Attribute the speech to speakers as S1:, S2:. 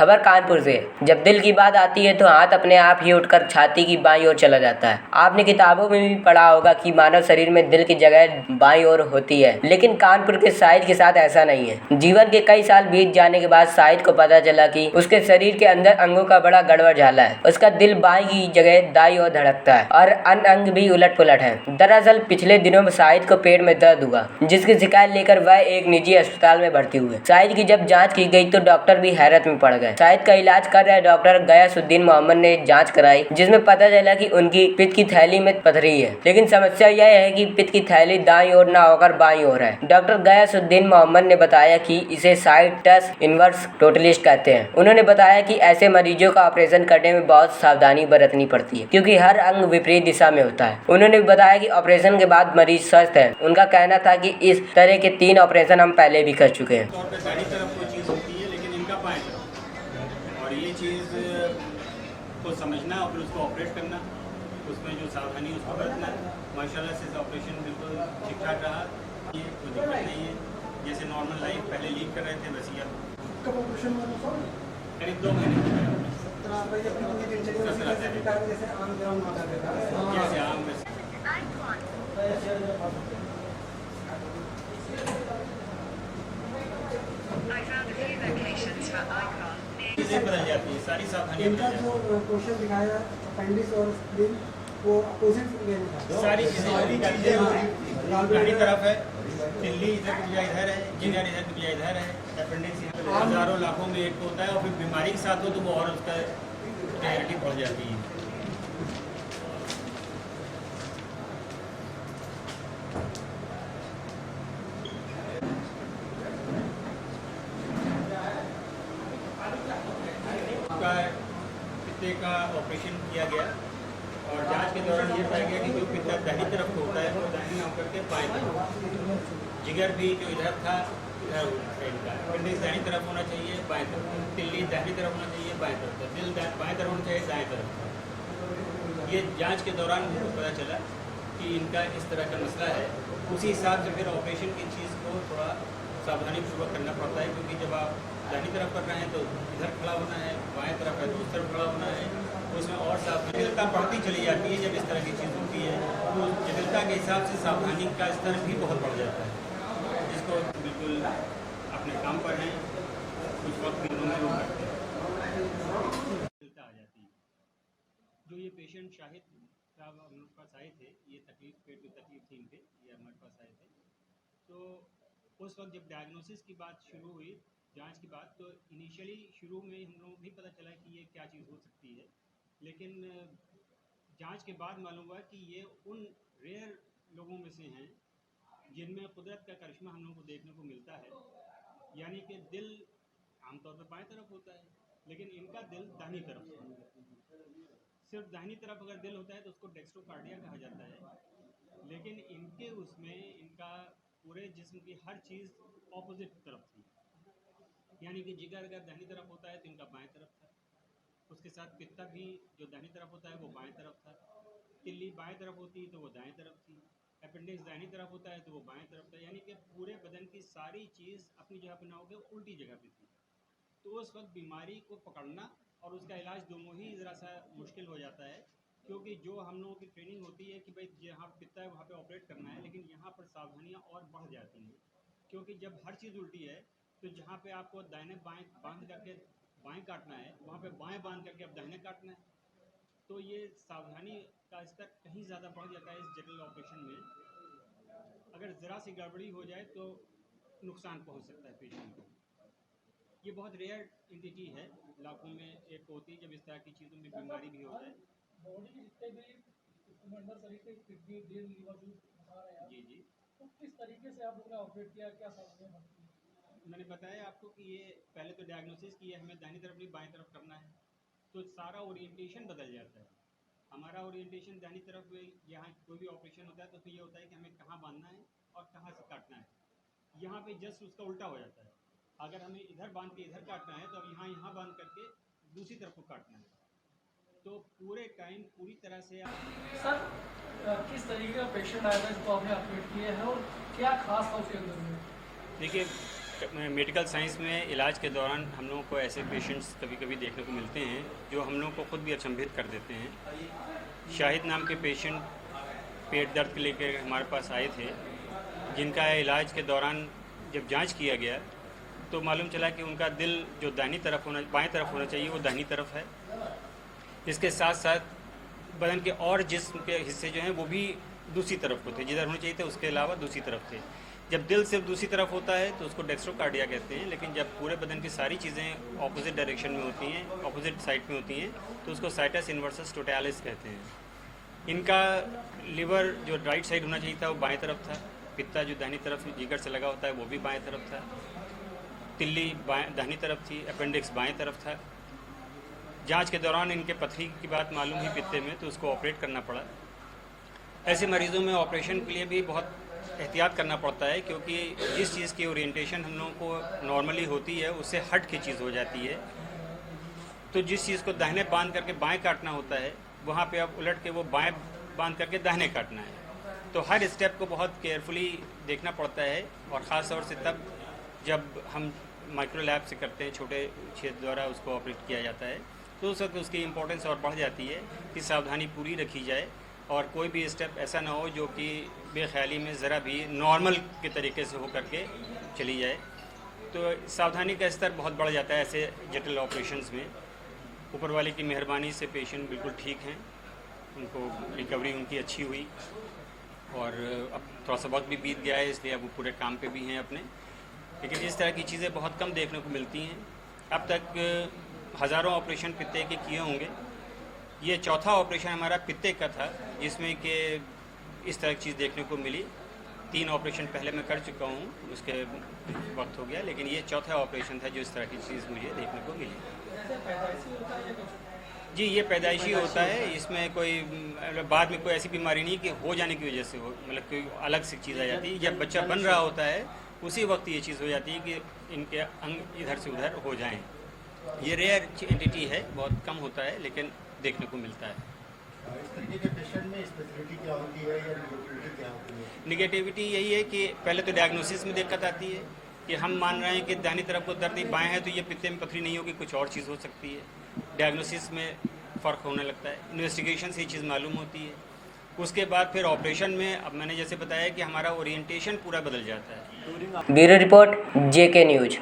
S1: खबर कानपुर से। जब दिल की बात आती है तो हाथ अपने आप ही उठकर छाती की बाईं ओर चला जाता है। आपने किताबों में भी पढ़ा होगा कि मानव शरीर में दिल की जगह बाईं ओर होती है, लेकिन कानपुर के शाहिद के साथ ऐसा नहीं है। जीवन के कई साल बीत जाने के बाद शाहिद को पता चला कि उसके शरीर के अंदर अंगों का बड़ा गड़बड़ झाला है। उसका दिल बाईं की जगह दाईं ओर धड़कता है और अन्य अंग भी उलट पुलट है। दरअसल पिछले दिनों में शाहिद को पेट में दर्द हुआ, जिसकी शिकायत लेकर वह एक निजी अस्पताल में भर्ती हुए। शाहिद की जब जांच की गई तो डॉक्टर भी हैरत में पड़ गए। शाहिद का इलाज कर रहे डॉक्टर गयासुद्दीन मोहम्मद ने जांच कराई, जिसमें पता चला कि उनकी पित्त की थैली में पथरी है। लेकिन समस्या यह है कि पित्त की थैली दाईं ओर न होकर बाईं ओर है। डॉक्टर गयासुद्दीन मोहम्मद ने बताया कि इसे साइटस इनवर्स टोटलिस्ट कहते हैं। उन्होंने बताया कि ऐसे मरीजों का ऑपरेशन करने में बहुत सावधानी बरतनी पड़ती है, क्योंकि हर अंग विपरीत दिशा में होता है। उन्होंने बताया कि ऑपरेशन के बाद मरीज स्वस्थ है। उनका कहना था कि इस तरह के 3 ऑपरेशन हम पहले भी कर चुके हैं।
S2: दाहिनी तरफ कोई चीज़ होती है, लेकिन इनका बाएं तरफ, और ये चीज़ को समझना और फिर उसको ऑपरेट करना, उसमें जो सावधानी उसको बरतना। माशाल्लाह से ऑपरेशन बिल्कुल ठीक ठाक रहा, ये कोई दिक्कत नहीं है। जैसे नॉर्मल लाइफ पहले लीड कर रहे थे वैसे अब
S3: कब ऑपरेशन हुआ?
S2: करीब 2 महीने जैसे आम वैसे चीज़ें बदल जाती है, सारी सावधानियाँ बदल जाती
S3: जो क्वेश्चन दिखाया अपेंडिक्स और स्प्लीन वो अपोजिट में था।
S2: सारी चीज़ें दाहिनी तरफ है, तिल्ली इधर की बजाय इधर है, जिगर इधर की बजाय इधर है, अपेंडिक्स हज़ारों लाखों में एक होता है, और फिर बीमारी के साथ हो तो वो और उसका क्लैरिटी बढ़ जाती है। पित्ते का ऑपरेशन किया गया और जांच के दौरान ये पाया गया कि जो पित्ता दाहिनी तरफ को होता है वो दाहिनी होकर के बाएं तरफ, जिगर भी जो इधर था इधर अपेंडिक्स दाहिनी तरफ होना चाहिए बाएं तरफ, तिल्ली दाहिनी तरफ होना चाहिए बाएं तरफ, दिल बाएं तरफ होना चाहिए दाएं तरफ। ये जांच के दौरान मुझे पता चला कि इनका इस तरह का मसला है। उसी हिसाब से फिर ऑपरेशन की चीज़ को थोड़ा सावधानी पूर्वक करना पड़ता है, क्योंकि जब आप दाहिनी तरफ कर रहे हैं तो इधर खड़ा होना है, बाएं तरफ है तो उस तरफ खड़ा होना है, तो उसमें और जटिलता बढ़ती चली जाती है। जब इस तरह की चीज़ होती है तो जटिलता के हिसाब से सावधानी का स्तर भी बहुत बढ़ जाता है, जिसको बिल्कुल अपने काम पर हैं कुछ वक्त भी उन्होंने वो करते हैं, जटिलता आ जाती है। जो ये पेशेंट शाहिद साहब हमारे पास आए थे, ये तकलीफ पेट में तकलीफ थी इनके, ये हमारे पास आए थे, तो उस वक्त जब डायग्नोसिस की बात शुरू हुई जांच की बात, तो इनिशियली शुरू में हम लोगों को भी पता चला कि ये क्या चीज़ हो सकती है, लेकिन जांच के बाद मालूम हुआ कि ये उन रेयर लोगों में से हैं जिनमें कुदरत का करिश्मा हम लोगों को देखने को मिलता है। यानी कि दिल आमतौर पर बाएं तरफ होता है, लेकिन इनका दिल दाहिनी तरफ है। सिर्फ दाहिनी तरफ अगर दिल होता है तो उसको डेक्स्ट्रोकार्डिया कहा जाता है, लेकिन इनके उसमें इनका पूरे जिस्म की हर चीज़ ऑपोजिट तरफ थी। यानी कि जिगर अगर दाहिनी तरफ होता है तो इनका बाएं तरफ था, उसके साथ पित्ता भी जो दाहिनी तरफ होता है वो बाएं तरफ था, तिल्ली बाएं तरफ होती तो वो दाएं तरफ थी, अपेंडिक्स दाहिनी तरफ होता है तो वो बाएं तरफ था। यानी कि पूरे बदन की सारी चीज़ अपनी जगह पर ना होकर उल्टी जगह पे थी। तो उस वक्त बीमारी को पकड़ना और उसका इलाज दोनों ही ज़रा सा मुश्किल हो जाता है, क्योंकि जो हम लोगों की ट्रेनिंग होती है कि भाई जहाँ पित्ता है वहाँ पे ऑपरेट करना है, लेकिन यहाँ पर सावधानियाँ और बढ़ जाती हैं, क्योंकि जब हर चीज़ उल्टी है तो जहाँ पे आपको दाहिने बाएं बांध करके बाएं काटना है वहाँ पे बाएं बांध करके अब दाहिने काटना है। तो ये सावधानी का स्तर कहीं ज़्यादा बढ़ जाता है इस जटिल ऑपरेशन में। अगर ज़रा सी गड़बड़ी हो जाए तो नुकसान पहुँच सकता है पेशेंट को। ये बहुत रेयर एंटिटी है, लाखों में एक होती है जब इस तरह की चीज़ों में बीमारी भी हो जाए।
S4: बॉडी के जितने भी अंदर शरीर के किडनी दिल लीवर जो बता रहे हैं
S2: जी जी,
S4: तो किस तरीके से आप लोगों ने ऑपरेट किया, क्या सावधानियां बरती?
S2: मैंने बताया आपको कि ये पहले तो डायग्नोसिस किया हमें दाहिनी तरफ नहीं बाएं तरफ करना है, तो सारा ओरिएंटेशन बदल जाता है। हमारा ओरिएंटेशन दाहिनी तरफ यहाँ कोई भी ऑपरेशन होता है तो फिर ये होता है कि हमें कहाँ बांधना है और कहाँ से काटना है। यहाँ पे जस्ट उसका उल्टा हो जाता है। अगर हमें इधर बांध के इधर काटना है तो अब यहाँ बांध करके दूसरी तरफ को काटना है। तो पूरे टाइम पूरी तरह से
S4: सर किस तरीके का पेशेंट आया था जिसको आपने ऑपरेट किया है और क्या खास था उसके अंदर में?
S2: देखिए, मेडिकल साइंस में इलाज के दौरान हम लोगों को ऐसे पेशेंट्स कभी कभी देखने को मिलते हैं जो हम लोगों को खुद भी अचंभित कर देते हैं। शाहिद नाम के पेशेंट पेट दर्द के लेकर हमारे पास आए थे, जिनका इलाज के दौरान जब जांच किया गया तो मालूम चला कि उनका दिल जो बाएं तरफ होना चाहिए वो दाहिनी तरफ है। इसके साथ साथ बदन के और जिस्म के हिस्से जो हैं वो भी दूसरी तरफ को थे, जिधर होने चाहिए थे उसके अलावा दूसरी तरफ थे। जब दिल सिर्फ दूसरी तरफ होता है तो उसको डेक्स्ट्रोकार्डिया कहते हैं, लेकिन जब पूरे बदन की सारी चीज़ें ऑपोजिट डायरेक्शन में होती हैं, ऑपोजिट साइड में होती हैं, तो उसको साइटस इन्वर्सस टोटैलिस कहते हैं। इनका लिवर जो राइट साइड होना चाहिए था वो बाएं तरफ था, पित्ता जो दाहिनी तरफ जिगर से लगा होता है वो भी बाएं तरफ था, तिल्ली दाहिनी तरफ थी, अपेंडिक्स बाएं तरफ था। जांच के दौरान इनके पथरी की बात मालूम हुई पित्ते में, तो उसको ऑपरेट करना पड़ा। ऐसे मरीज़ों में ऑपरेशन के लिए भी बहुत एहतियात करना पड़ता है, क्योंकि जिस चीज़ की ओरिएंटेशन हम लोगों को नॉर्मली होती है उससे हट के चीज़ हो जाती है। तो जिस चीज़ को दाहिने बांध करके बाएं काटना होता है, वहाँ पे अब उलट के वो बाएं बांध करके दाहिने काटना है। तो हर स्टेप को बहुत केयरफुली देखना पड़ता है, और ख़ास तौर से तब जब हम माइक्रो लैब से करते हैं, छोटे छेद द्वारा उसको ऑपरेट किया जाता है, तो उस वक्त उसकी इम्पोर्टेंस और बढ़ जाती है कि सावधानी पूरी रखी जाए और कोई भी स्टेप ऐसा ना हो जो कि बेख्याली में ज़रा भी नॉर्मल के तरीके से हो करके चली जाए। तो सावधानी का स्तर बहुत बढ़ जाता है ऐसे जटिल ऑपरेशंस में। ऊपर वाले की मेहरबानी से पेशेंट बिल्कुल ठीक हैं, उनको रिकवरी उनकी अच्छी हुई, और अब थोड़ा सा वक्त भी बीत गया है, इसलिए अब वो पूरे काम पे भी हैं अपने। लेकिन इस तरह की चीज़ें बहुत कम देखने को मिलती हैं। अब तक हज़ारों ऑपरेशन पित्ते के किए होंगे, ये चौथा ऑपरेशन हमारा पित्ते का था जिसमें कि इस तरह की चीज़ देखने को मिली। 3 ऑपरेशन पहले मैं कर चुका हूँ, उसके वक्त हो गया, लेकिन ये चौथा ऑपरेशन था जो इस तरह की चीज़ मुझे देखने को मिली। जी, ये पैदाइशी होता है, इसमें कोई बाद में कोई ऐसी बीमारी नहीं कि हो जाने की वजह से हो, मतलब कोई अलग सी चीज़ आ जाती है। जब बच्चा बन रहा होता है उसी वक्त ये चीज़ हो जाती है कि इनके अंग इधर से उधर हो जाएं। ये रेयर एंटिटी है, बहुत कम होता है, लेकिन देखने को मिलता है।
S5: इस तरीके के पेशेंट में स्पेशलिटी क्या होती है या निगेटिविटी क्या होती है?
S2: निगेटिविटी यही है कि पहले तो डायग्नोसिस में दिक्कत आती है कि हम मान रहे हैं कि दाहिनी तरफ को दर्द बाएं है, तो ये पित्ते में पथरी नहीं होगी, कुछ और चीज़ हो सकती है। डायग्नोसिस में फ़र्क होने लगता है, इन्वेस्टिगेशन से ये चीज़ मालूम होती है। उसके बाद फिर ऑपरेशन में, अब मैंने जैसे बताया कि हमारा ओरिएंटेशन पूरा बदल जाता है।
S1: Bureau report JK news.